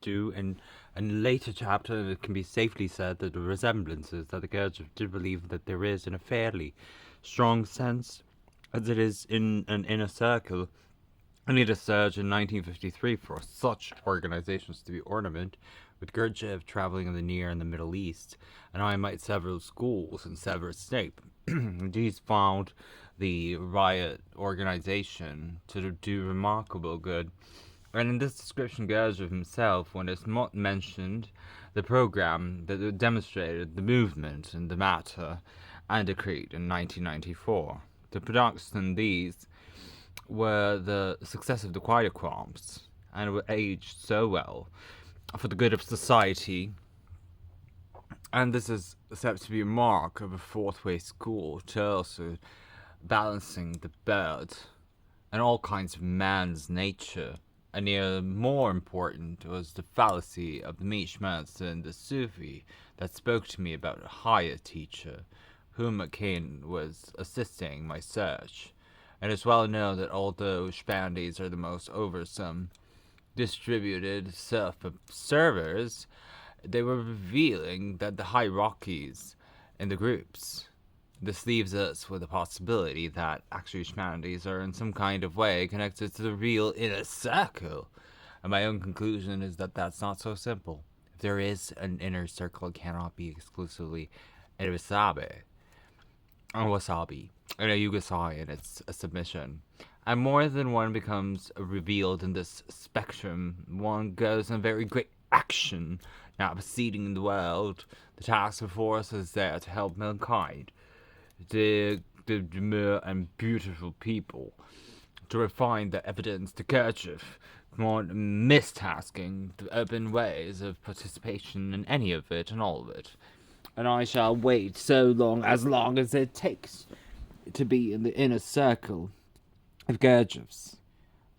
do in a later chapter, it can be safely said that the resemblances that the Gurdjieff did believe that there is in a fairly strong sense, as it is in an inner circle. I need a surge in 1953 for such organizations to be ornament, with Gurdjieff traveling in the Near and the Middle East, and I might several schools and sever Snape. These found the riot organization to do remarkable good. And in this description, Gurdjieff himself, when it's not mentioned the program that demonstrated the movement and the matter and decreed in 1994. The products in these were the success of the quiet crops and were aged so well for the good of society. And this is said to be a mark of a fourth way school, to also balancing the bird and all kinds of man's nature. And yet more important was the fallacy of the Mishmas and the Sufi that spoke to me about a higher teacher, whom McCain was assisting my search. And it's well known that although Spandis are the most oversome distributed self-observers, they were revealing that the hierarchies in the groups. This leaves us with the possibility that actually humanities are in some kind of way connected to the real inner circle. And my own conclusion is that that's not so simple. If there is an inner circle, it cannot be exclusively a wasabi, and a Yugasai in its submission. And more than one becomes revealed in this spectrum. One goes in very great action, now proceeding the world. The task before us is there to help mankind, the demure and beautiful people, to refine the evidence to Gurdjieff, more mistasking the open ways of participation in any of it and all of it. And I shall wait so long as it takes to be in the inner circle of Gurdjieff's.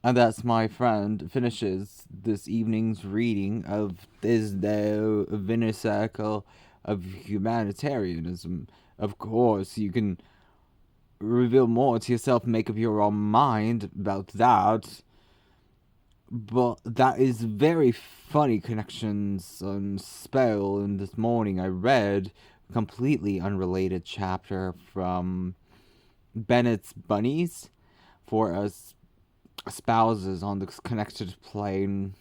And thus my friend finishes this evening's reading of Is There a Inner Circle of Humanitarianism? Of course, you can reveal more to yourself, make up your own mind about that. But that is very funny connections on spell. And this morning I read a completely unrelated chapter from Bennett's Bunnies for us spouses on the connected plane.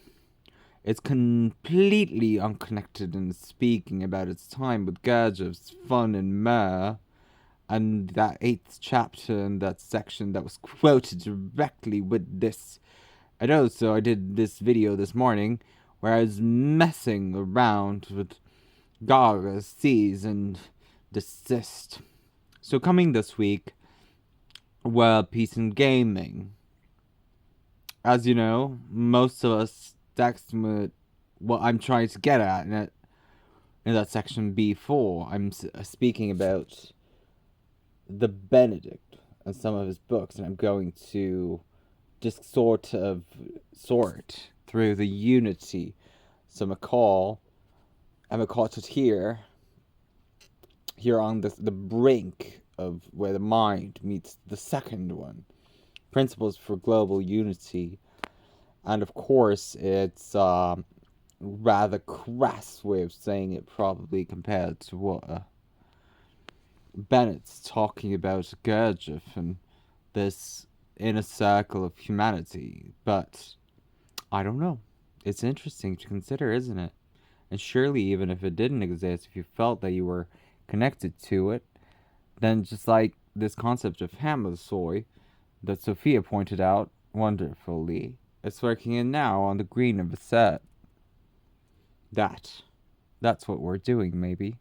It's completely unconnected and speaking about its time with Gurdjieff's fun and mirth. And that 8th chapter in that section that was quoted directly with this. And also, I did this video this morning where I was messing around with Gaga's cease and desist. So coming this week, World Peace and Gaming. As you know, most of us text with what I'm trying to get at in that section B4. I'm speaking about the Benedict and some of his books, and I'm going to just sort through the unity. So McCall it here on the brink of where the mind meets the second one. Principles for global unity. And of course, it's a rather crass way of saying it, probably, compared to what Bennett's talking about Gurdjieff and this inner circle of humanity. But I don't know. It's interesting to consider, isn't it? And surely, even if it didn't exist, if you felt that you were connected to it, then just like this concept of Hammersoy that Sophia pointed out wonderfully, it's working in now on the green of the set. That's what we're doing, maybe.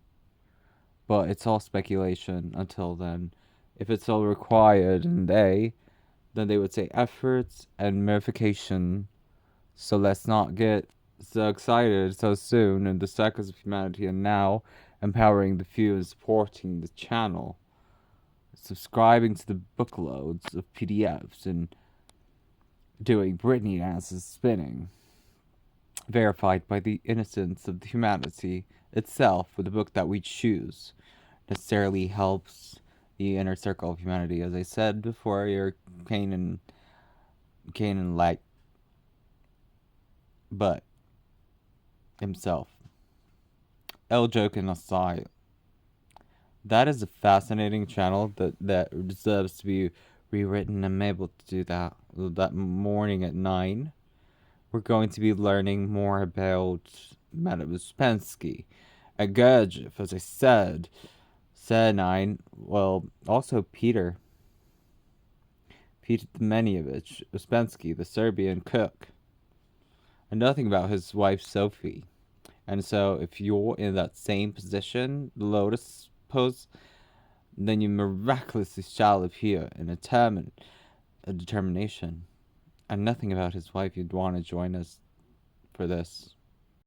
But it's all speculation until then. If it's all required and then they would say efforts and verification. So let's not get so excited so soon. And the circles of humanity are now empowering the few and supporting the channel, subscribing to the bookloads of PDFs and doing Britney dances spinning, verified by the innocence of the humanity itself with the book that we choose. Necessarily helps the inner circle of humanity, as I said before. Your Cain and light. But himself. El joking aside, that is a fascinating channel that deserves to be rewritten. I'm able to do that morning at 9. We're going to be learning more about Madame Uspensky, and Gurdjieff, as I said. Said 9. Well, also Peter Dmenievich Uspensky, the Serbian cook, and nothing about his wife Sophie. And so, if you're in that same position, the lotus pose, then you miraculously shall appear in a determination. And nothing about his wife. You'd want to join us for this.